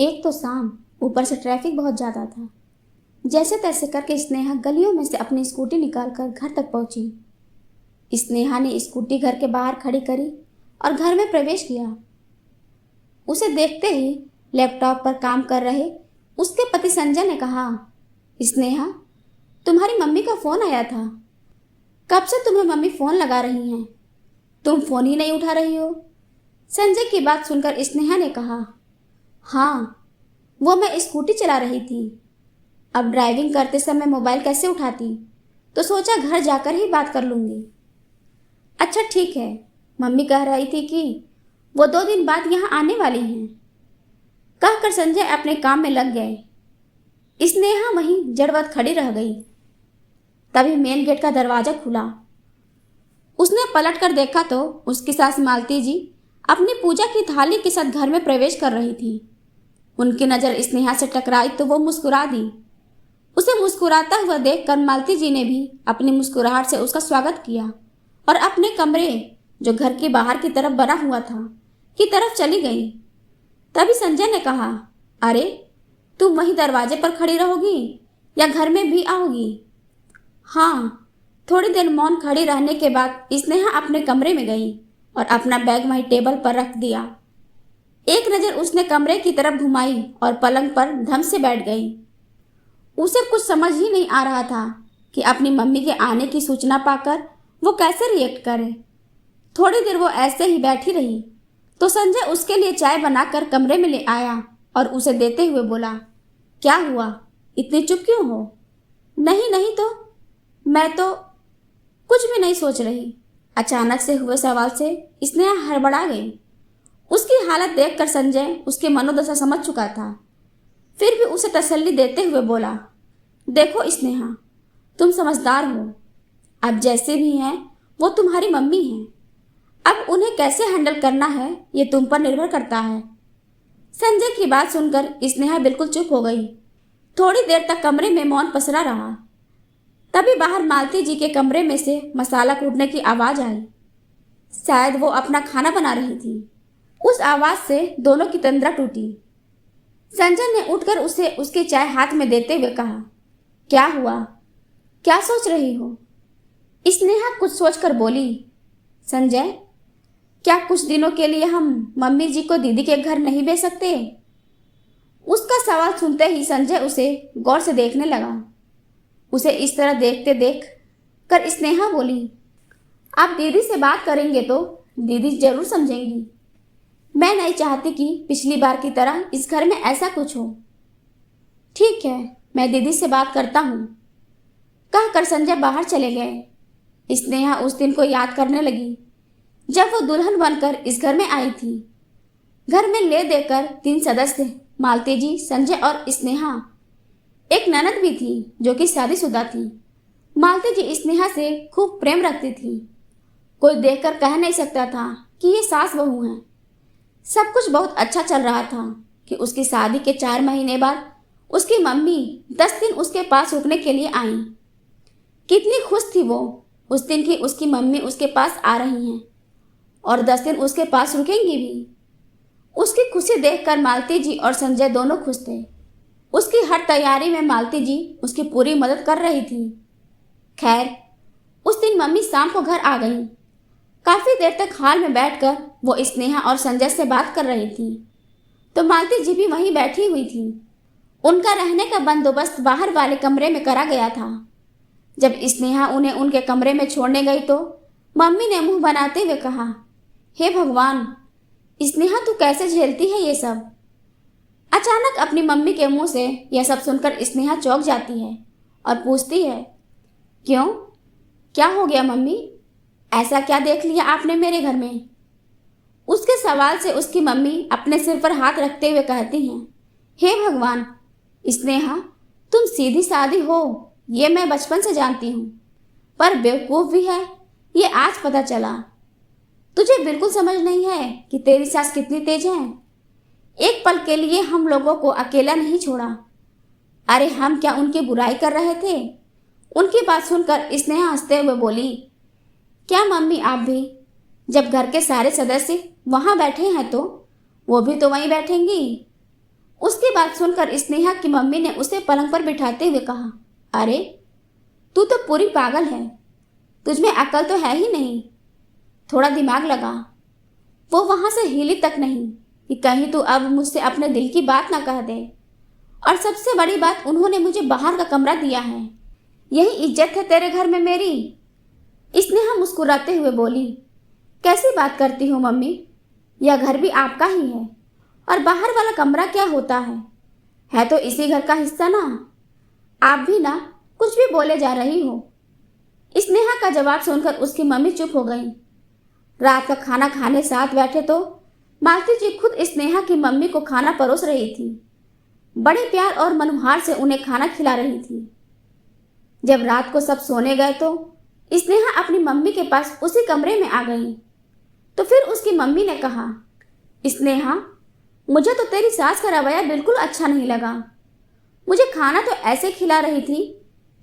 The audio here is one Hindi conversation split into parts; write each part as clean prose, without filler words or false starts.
एक तो शाम, ऊपर से ट्रैफिक बहुत ज़्यादा था। जैसे तैसे करके स्नेहा गलियों में से अपनी स्कूटी निकालकर घर तक पहुंची। स्नेहा ने स्कूटी घर के बाहर खड़ी करी और घर में प्रवेश किया। उसे देखते ही लैपटॉप पर काम कर रहे उसके पति संजय ने कहा, स्नेहा, तुम्हारी मम्मी का फ़ोन आया था। कब से तुम्हें मम्मी फ़ोन लगा रही हैं, तुम फ़ोन ही नहीं उठा रही हो। संजय की बात सुनकर स्नेहा ने कहा, हाँ, वो मैं स्कूटी चला रही थी। अब ड्राइविंग करते समय मोबाइल कैसे उठाती, तो सोचा घर जाकर ही बात कर लूँगी। अच्छा ठीक है, मम्मी कह रही थी कि वो 2 दिन बाद यहाँ आने वाली हैं। कहकर संजय अपने काम में लग गए। स्नेहा वहीं जड़वत खड़ी रह गई। तभी मेन गेट का दरवाजा खुला। उसने पलट कर देखा तो उसकी सास मालती जी अपनी पूजा की थाली के साथ घर में प्रवेश कर रही थी। उनकी नज़र स्नेहा से टकराई तो वो मुस्कुरा दी। उसे मुस्कुराता हुआ देखकर मालती जी ने भी अपनी मुस्कुराहट से उसका स्वागत किया और अपने कमरे, जो घर के बाहर की तरफ बना हुआ था, की तरफ चली गई। तभी संजय ने कहा, अरे, तुम वहीं दरवाजे पर खड़ी रहोगी या घर में भी आओगी? हाँ। थोड़ी देर मौन खड़ी रहने के बाद स्नेहा अपने कमरे में गई और अपना बैग वहीं टेबल पर रख दिया। एक नज़र उसने कमरे की तरफ घुमाई और पलंग पर धम से बैठ गई। उसे कुछ समझ ही नहीं आ रहा था कि अपनी मम्मी के आने की सूचना पाकर वो कैसे रिएक्ट करे। थोड़ी देर वो ऐसे ही बैठी रही तो संजय उसके लिए चाय बनाकर कमरे में ले आया और उसे देते हुए बोला, क्या हुआ, इतनी चुप क्यों हो? नहीं नहीं, तो मैं तो कुछ भी नहीं सोच रही। अचानक से हुए सवाल से स्नेहा हड़बड़ा गई। उसकी हालत देखकर संजय उसकी मनोदशा समझ चुका था। फिर भी उसे तसल्ली देते हुए बोला, देखो स्नेहा, तुम समझदार हो। अब जैसे भी हैं वो तुम्हारी मम्मी हैं। अब उन्हें कैसे हैंडल करना है ये तुम पर निर्भर करता है। संजय की बात सुनकर स्नेहा बिल्कुल चुप हो गई। थोड़ी देर तक कमरे में मौन पसरा रहा। तभी बाहर मालती जी के कमरे में से मसाला कूटने की आवाज़ आई। शायद वो अपना खाना बना रही थी। उस आवाज़ से दोनों की तंद्रा टूटी। संजय ने उठकर उसे उसकी चाय हाथ में देते हुए कहा, क्या हुआ, क्या सोच रही हो? स्नेहा कुछ सोचकर बोली, संजय, क्या कुछ दिनों के लिए हम मम्मी जी को दीदी के घर नहीं भेज सकते? उसका सवाल सुनते ही संजय उसे गौर से देखने लगा। उसे इस तरह देखते देख कर स्नेहा बोली, आप दीदी से बात करेंगे तो दीदी जरूर समझेंगी। मैं नहीं चाहती कि पिछली बार की तरह इस घर में ऐसा कुछ हो। ठीक है, मैं दीदी से बात करता हूँ। कहकर संजय बाहर चले गए। स्नेहा उस दिन को याद करने लगी जब वो दुल्हन बनकर इस घर में आई थी। घर में ले देकर 3 सदस्य, मालती जी, संजय और स्नेहा। एक ननद भी थी जो कि शादीशुदा थी। मालती जी स्नेहा से खूब प्रेम रखती थी। कोई देखकर कह नहीं सकता था कि ये सास बहू हैं। सब कुछ बहुत अच्छा चल रहा था कि उसकी शादी के 4 महीने बाद उसकी मम्मी 10 दिन उसके पास रुकने के लिए आई। कितनी खुश थी वो उस दिन की उसकी मम्मी उसके पास आ रही हैं और 10 दिन उसके पास रुकेंगी भी। उसकी खुशी देखकर मालती जी और संजय दोनों खुश थे। उसकी हर तैयारी में मालती जी उसकी पूरी मदद कर रही थी। खैर, उस दिन मम्मी शाम को घर आ गई। काफ़ी देर तक हॉल में बैठकर वो स्नेहा और संजय से बात कर रही थी तो मालती जी भी वहीं बैठी हुई थी। उनका रहने का बंदोबस्त बाहर वाले कमरे में करा गया था। जब स्नेहा उन्हें उनके कमरे में छोड़ने गई तो मम्मी ने मुंह बनाते हुए कहा, हे भगवान, स्नेहा तू कैसे झेलती है ये सब? अचानक अपनी मम्मी के मुंह से यह सब सुनकर स्नेहा चौंक जाती है और पूछती है, क्यों, क्या हो गया मम्मी? ऐसा क्या देख लिया आपने मेरे घर में? उसके सवाल से उसकी मम्मी अपने सिर पर हाथ रखते हुए कहती हैं, हे भगवान, स्नेहा तुम सीधी सादी हो ये मैं बचपन से जानती हूँ, पर बेवकूफ़ भी है ये आज पता चला। तुझे बिल्कुल समझ नहीं है कि तेरी सास कितनी तेज है। एक पल के लिए हम लोगों को अकेला नहीं छोड़ा। अरे हम क्या उनकी बुराई कर रहे थे? उनकी बात सुनकर स्नेहा हंसते हुए बोली, क्या मम्मी आप भी? जब घर के सारे सदस्य वहाँ बैठे हैं तो वो भी तो वहीं बैठेंगी। उसकी बात सुनकर स्नेहा की मम्मी ने उसे पलंग पर बिठाते हुए कहा, अरे तू तो पूरी पागल है, तुझमें अकल तो है ही नहीं, थोड़ा दिमाग लगा। वो वहां से हिली तक नहीं कि कहीं तू अब मुझसे अपने दिल की बात ना कह दे। और सबसे बड़ी बात, उन्होंने मुझे बाहर का कमरा दिया है, यही इज्जत है तेरे घर में मेरी। स्नेहा मुस्कुराते हुए बोली, कैसी बात करती हो मम्मी, यह घर भी आपका ही है और बाहर वाला कमरा क्या होता है तो इसी घर का हिस्सा ना। आप भी ना कुछ भी बोले जा रही हो। स्नेहा का जवाब सुनकर उसकी मम्मी चुप हो गई। रात का खाना खाने साथ बैठे तो मालती जी खुद स्नेहा की मम्मी को खाना परोस रही थी। बड़े प्यार और मनुहार से उन्हें खाना खिला रही थी। जब रात को सब सोने गए तो स्नेहा अपनी मम्मी के पास उसी कमरे में आ गई। तो फिर उसकी मम्मी ने कहा, स्नेहा, मुझे तो तेरी सास का रवैया बिल्कुल अच्छा नहीं लगा। मुझे खाना तो ऐसे खिला रही थी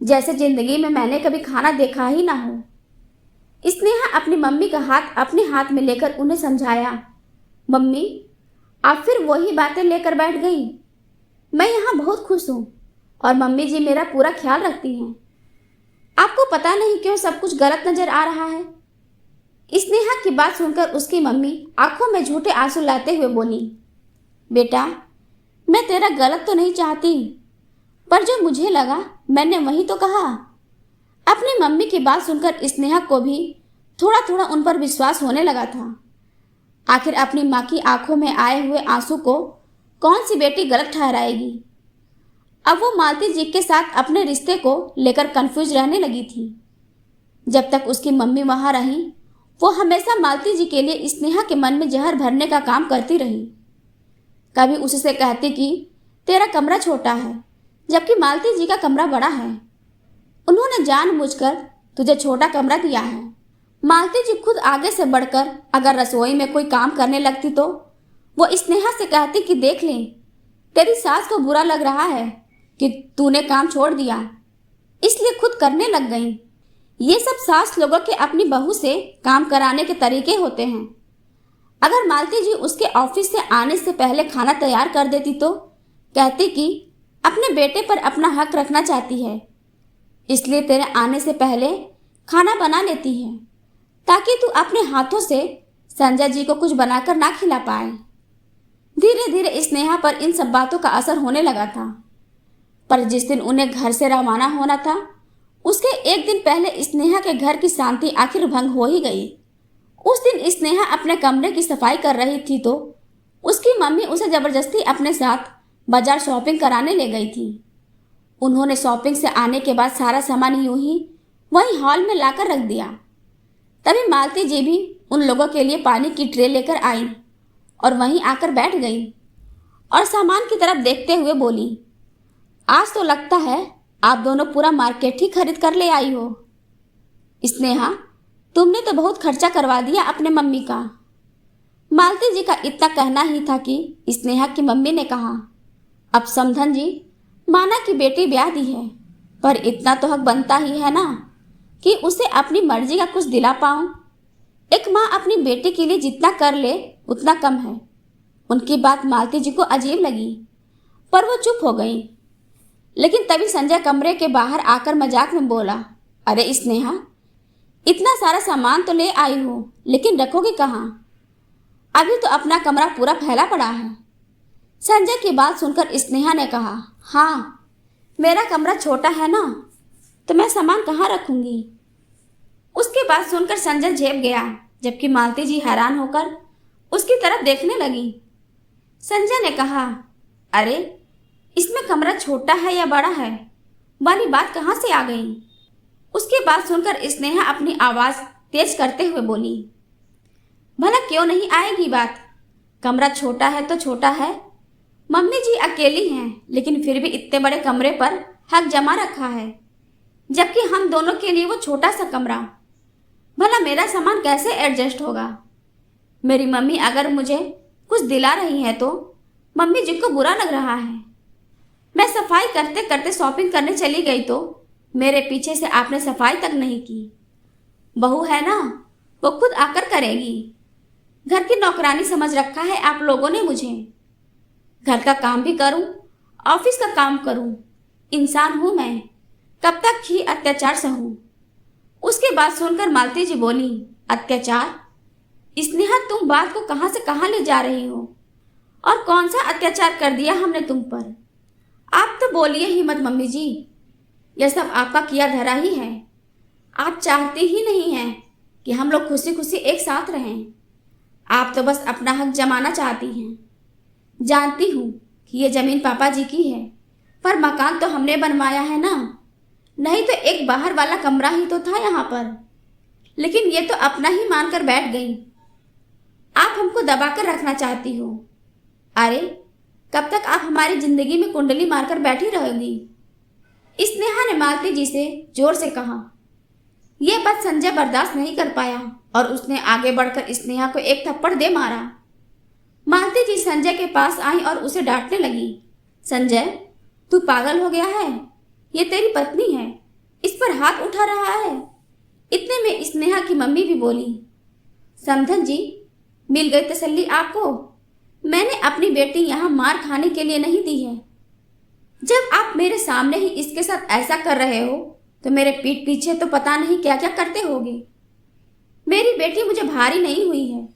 जैसे जिंदगी में मैंने कभी खाना देखा ही ना हो। स्नेहा अपनी मम्मी का हाथ अपने हाथ में लेकर उन्हें समझाया, मम्मी आप फिर वही बातें लेकर बैठ गई। मैं यहाँ बहुत खुश हूँ और मम्मी जी मेरा पूरा ख्याल रखती हैं। आपको पता नहीं क्यों सब कुछ गलत नजर आ रहा है। स्नेहा की बात सुनकर उसकी मम्मी आंखों में झूठे आंसू लाते हुए बोली, बेटा मैं तेरा गलत तो नहीं चाहती, पर जो मुझे लगा मैंने वही तो कहा। अपनी मम्मी की बात सुनकर स्नेहा को भी थोड़ा थोड़ा उन पर विश्वास होने लगा था। आखिर अपनी माँ की आंखों में आए हुए आंसू को कौन सी बेटी गलत ठहराएगी। अब वो मालती जी के साथ अपने रिश्ते को लेकर कंफ्यूज रहने लगी थी। जब तक उसकी मम्मी वहां रही वो हमेशा मालती जी के लिए स्नेहा के मन में जहर भरने का काम करती रही। कभी उससे कहती कि तेरा कमरा छोटा है जबकि मालती जी का कमरा बड़ा है, उन्होंने जानबूझकर तुझे छोटा कमरा दिया है। मालती जी खुद आगे से बढ़कर अगर रसोई में कोई काम करने लगती तो वो स्नेहा से कहती कि देख ले, तेरी सास को बुरा लग रहा है कि तूने काम छोड़ दिया, इसलिए खुद करने लग गई। ये सब सास लोगों के अपनी बहू से काम कराने के तरीके होते हैं। अगर मालती जी उसके ऑफिस से आने से पहले खाना तैयार कर देती तो कहती कि अपने बेटे पर अपना हक रखना चाहती है, इसलिए तेरे आने से पहले खाना बना लेती है ताकि तू अपने हाथों से संजय जी को कुछ बनाकर ना खिला पाए। धीरे धीरे स्नेहा पर इन सब बातों का असर होने लगा था। पर जिस दिन उन्हें घर से रवाना होना था उसके एक दिन पहले स्नेहा के घर की शांति आखिर भंग हो ही गई। उस दिन स्नेहा अपने कमरे की सफाई कर रही थी तो उसकी मम्मी उसे जबरदस्ती अपने साथ बाजार शॉपिंग कराने ले गई थी। उन्होंने शॉपिंग से आने के बाद सारा सामान यूं ही वहीं हॉल में लाकर रख दिया। तभी मालती जी भी उन लोगों के लिए पानी की ट्रे लेकर आई और वहीं आकर बैठ गई और सामान की तरफ देखते हुए बोली, आज तो लगता है आप दोनों पूरा मार्केट ही खरीद कर ले आई हो। स्नेहा, तुमने तो बहुत खर्चा करवा दिया अपने मम्मी का। मालती जी का इतना कहना ही था कि स्नेहा की मम्मी ने कहा, अब समधन जी, माना कि बेटी ब्याह दी है, पर इतना तो हक बनता ही है ना कि उसे अपनी मर्जी का कुछ दिला पाऊं। एक माँ अपनी बेटी के लिए जितना कर ले उतना कम है। उनकी बात मालती जी को अजीब लगी, पर वो चुप हो गई। लेकिन तभी संजय कमरे के बाहर आकर मजाक में बोला, अरे स्नेहा, इतना सारा सामान तो ले आई हो, लेकिन रखोगे कहाँ? अभी तो अपना कमरा पूरा फैला पड़ा है। संजय की बात सुनकर स्नेहा ने कहा, हाँ, मेरा कमरा छोटा है ना, तो मैं सामान कहाँ रखूंगी? उसकी बात सुनकर संजय झेप गया, जबकि मालती जी हैरान होकर उसकी तरफ देखने लगी। संजय ने कहा, अरे इसमें कमरा छोटा है या बड़ा है वाली बात कहाँ से आ गई? उसकी बात सुनकर स्नेहा अपनी आवाज तेज करते हुए बोली, भला क्यों नहीं आएगी बात? कमरा छोटा है तो छोटा है, मम्मी जी अकेली हैं, लेकिन फिर भी इतने बड़े कमरे पर हक जमा रखा है, जबकि हम दोनों के लिए वो छोटा सा कमरा। भला मेरा सामान कैसे एडजस्ट होगा? मेरी मम्मी अगर मुझे कुछ दिला रही है तो मम्मी जी को बुरा लग रहा है। मैं सफाई करते करते शॉपिंग करने चली गई तो मेरे पीछे से आपने सफाई तक नहीं की। बहू है ना, वो खुद आकर करेगी। घर की नौकरानी समझ रखा है आप लोगों ने मुझे। घर का काम भी करूं, ऑफिस का काम करूं। इंसान हूं मैं, कब तक ही अत्याचार सहूं। उसकी बात सुनकर मालती जी बोली, अत्याचार? स्नेहा, तुम बात को कहां से कहां ले जा रही हो? और कौन सा अत्याचार कर दिया हमने तुम पर? आप तो बोलिए ही मत मम्मी जी, यह सब आपका किया धरा ही है। आप चाहते ही नहीं हैं कि हम लोग खुशी खुशी एक साथ रहें। आप तो बस अपना हक जमाना चाहती हैं। जानती हूँ कि ये जमीन पापा जी की है, पर मकान तो हमने बनवाया है ना, नहीं तो एक बाहर वाला कमरा ही तो था यहाँ पर। लेकिन ये तो अपना ही मानकर बैठ गई। आप हमको दबा कर रखना चाहती हो। अरे, कब तक आप हमारी जिंदगी में कुंडली मारकर बैठी रहोगी? स्नेहा ने मालती जी से जोर से कहा। यह बात संजय बर्दाश्त नहीं कर पाया और उसने आगे बढ़कर स्नेहा को एक थप्पड़ दे मारा। मालती जी संजय के पास आई और उसे डांटने लगी। संजय, तू पागल हो गया है? ये तेरी पत्नी है, इस पर हाथ उठा रहा है। इतने में स्नेहा की मम्मी भी बोली, समधन जी, मिल गई तसल्ली आपको? मैंने अपनी बेटी यहाँ मार खाने के लिए नहीं दी है। जब आप मेरे सामने ही इसके साथ ऐसा कर रहे हो तो मेरे पीठ पीछे तो पता नहीं क्या क्या करते होगे। मेरी बेटी मुझे भारी नहीं हुई है,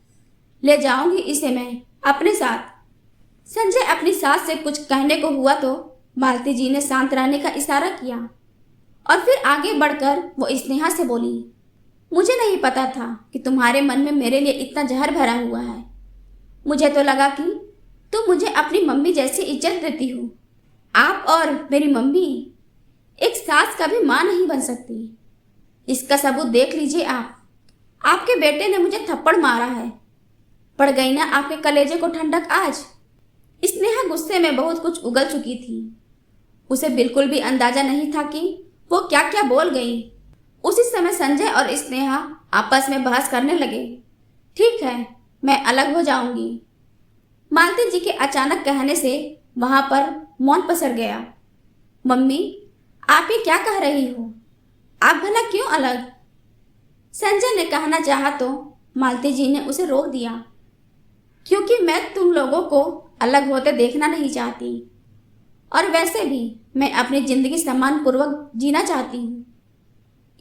ले जाऊंगी इसे मैं अपने साथ। संजय अपनी सास से कुछ कहने को हुआ तो मालती जी ने शांत रहने का इशारा किया और फिर आगे बढ़कर वो स्नेहा से बोली, मुझे नहीं पता था कि तुम्हारे मन में मेरे लिए इतना जहर भरा हुआ है। मुझे तो लगा कि तुम मुझे अपनी मम्मी जैसी इज्जत देती हो। आप और मेरी मम्मी एक सास कभी मां नहीं बन सकती। इसका सबूत देख लीजिए आप। आपके बेटे ने मुझे थप्पड़ मारा है। पड़ गई ना आपके कलेजे को ठंडक आज? स्नेहा गुस्से में बहुत कुछ उगल चुकी थी। उसे बिल्कुल भी अंदाजा नहीं था कि वो क्या क्या बोल गई। उसी समय संजय और स्नेहा आपस में बहस करने लगे। ठीक है, मैं अलग हो जाऊंगी। मालती जी के अचानक कहने से वहां पर मौन पसर गया। मम्मी, आप ये क्या कह रही हो? आप भला क्यों अलग? संजय ने कहना चाहा तो मालती जी ने उसे रोक दिया, क्योंकि मैं तुम लोगों को अलग होते देखना नहीं चाहती और वैसे भी मैं अपनी जिंदगी सम्मानपूर्वक जीना चाहती हूँ।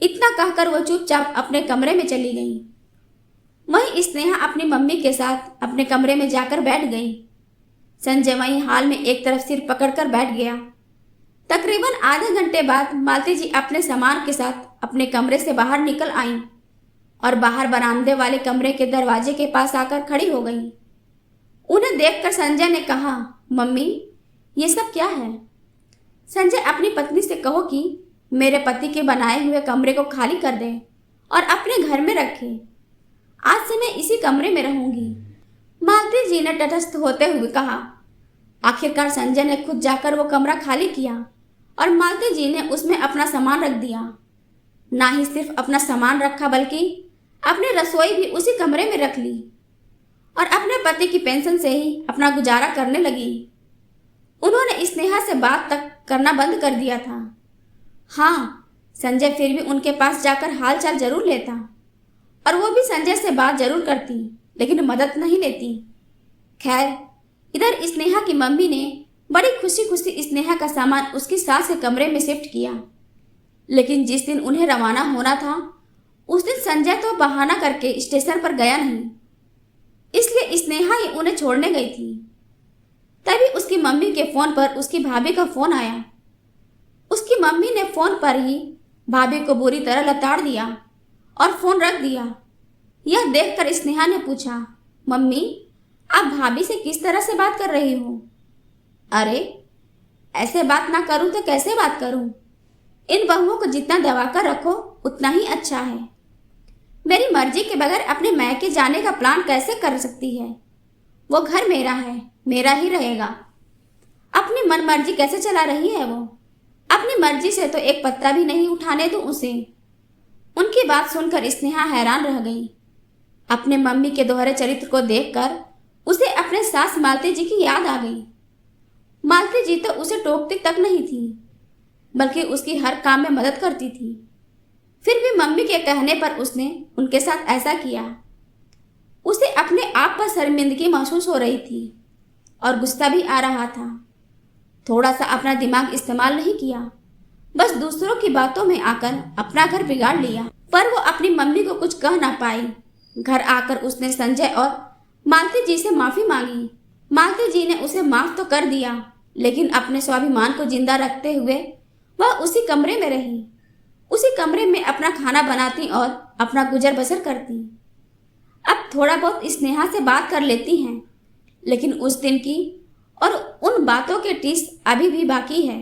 इतना कहकर वो चुपचाप अपने कमरे में चली गई। वहीं स्नेहा अपनी मम्मी के साथ अपने कमरे में जाकर बैठ गई। संजय वहीं हाल में एक तरफ सिर पकड़कर बैठ गया। तकरीबन आधे घंटे बाद मालती जी अपने सामान के साथ अपने कमरे से बाहर निकल आईं और बाहर बरामदे वाले कमरे के दरवाजे के पास आकर खड़ी हो गईं। उन्हें देखकर संजय ने कहा, मम्मी, ये सब क्या है? संजय अपनी पत्नी से कहो कि मेरे पति के बनाए हुए कमरे को खाली कर दे और अपने घर में रखे। आज से मैं इसी कमरे में रहूंगी। मालती जी ने तटस्थ होते हुए कहा। आखिरकार संजय ने खुद जाकर वो कमरा खाली किया और मालती जी ने उसमें अपना सामान रख दिया। ना ही सिर्फ अपना सामान रखा बल्कि अपनी रसोई भी उसी कमरे में रख ली और अपने पति की पेंशन से ही अपना गुजारा करने लगी। उन्होंने स्नेहा से बात तक करना बंद कर दिया था। हाँ, संजय फिर भी उनके पास जाकर हालचाल जरूर लेता और वो भी संजय से बात जरूर करती, लेकिन मदद नहीं लेती। खैर, इधर स्नेहा की मम्मी ने बड़ी खुशी खुशी स्नेहा का सामान उसकी सास के कमरे में शिफ्ट किया। लेकिन जिस दिन उन्हें रवाना होना था उस दिन संजय तो बहाना करके स्टेशन पर गया नहीं, इसलिए स्नेहा ही उन्हें छोड़ने गई थी। तभी उसकी मम्मी के फोन पर उसकी भाभी का फोन आया। उसकी मम्मी ने फोन पर ही भाभी को बुरी तरह लताड़ दिया और फोन रख दिया। यह देखकर स्नेहा ने पूछा, मम्मी, आप भाभी से किस तरह से बात कर रही हो? अरे, ऐसे बात ना करूं तो कैसे बात करूं? इन बहुओं को जितना दबाकर रखो उतना ही अच्छा है। मेरी मर्जी के बगैर अपने मैके जाने का प्लान कैसे कर सकती है? वो घर मेरा है, मेरा ही रहेगा। अपनी मन मर्जी कैसे चला रही है वो? अपनी मर्जी से तो एक पत्ता भी नहीं उठाने दूं उसे। उनकी बात सुनकर स्नेहा हैरान रह गई। अपने मम्मी के दोहरे चरित्र को देखकर उसे अपने सास मालती जी की याद आ गई। मालती जी तो उसे टोकती तक नहीं थी, बल्कि उसकी हर काम में मदद करती थी। फिर भी मम्मी के कहने पर उसने उनके साथ ऐसा किया। उसे अपने आप पर शर्मिंदगी महसूस हो रही थी और गुस्सा भी आ रहा था। थोड़ा सा अपना दिमाग इस्तेमाल नहीं किया, बस दूसरों की बातों में आकर अपना घर बिगाड़ लिया। पर वो अपनी मम्मी को कुछ कह ना पाई। घर आकर उसने संजय और मालती जी से माफी मांगी। मालती जी ने उसे माफ तो कर दिया, लेकिन अपने स्वाभिमान को जिंदा रखते हुए वह उसी कमरे में रही। उसी कमरे में अपना खाना बनाती और अपना गुजर बसर करती। अब थोड़ा बहुत स्नेहा से बात कर लेती हैं, लेकिन उस दिन की और उन बातों के टीस अभी भी बाकी है।